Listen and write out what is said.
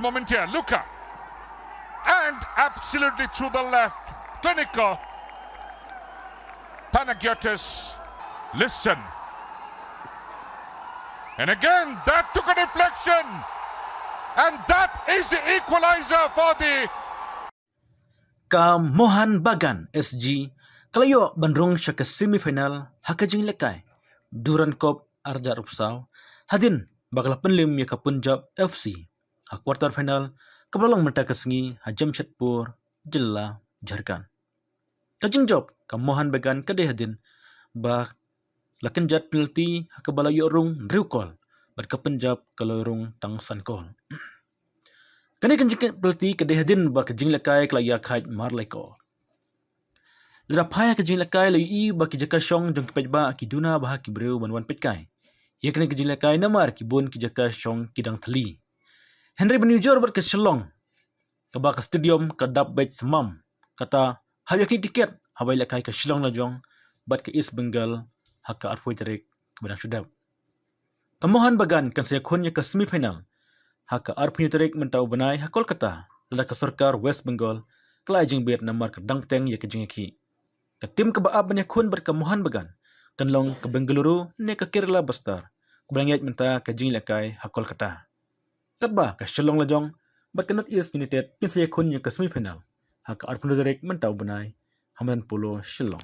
moment here. Luka. And absolutely through the left. Clinical. Panagiotis. Liston. And again, that took a deflection. And that is the equalizer for the Kamohan Bagan SG kalayo bandrung siya ke semifinal hakajing lekay Duran Cup Arja Rupsaw hadin bakal penlim ya ke Punjab FC ha quarter final kabalong mata kesengi ha Jamshedpur Jilla Jharkhand kajing job Kamohan Bagan kade hadin bah lakenjat penalti ha kabalayo rung riukol bad ke Punjab kalorung tang sankol kani kanjing pelti kedai hadin ba kajing lakai kelaya khaj mar laiko lera phaya kajing lakai lai ba ki jaka shong jong ki pajba ki duna bah ki breu banwan petkai ye kani kajing lakai namar ki bon ki jaka shong kidang thali Henry Benujor ber ke Shalong ke ba ke stadium ke dap bet semam kata habya ki tiket habai lakai ke Shillong lajong bat ke East Bengal haka arfoi tarik ke Badang Sudap Kamohan Bagan kan saya khonnya ke semifinal haka arpunya tarik mentau benai ha Kolkata lada ke Sarkar West Bengal kelai jing bet namar ke Dangteng ya ke jingki ke tim ke baab banyak khun ber Kamohan Bagan kanlong ke Bengaluru ne ke Kerala Bastar kebangyat menta ke jing lakai ha Kolkata katba ke Shillong lajong bat ke North East United pin saya khun ya ke semifinal haka arpunya tarik mentau benai Hamdan Polo Shillong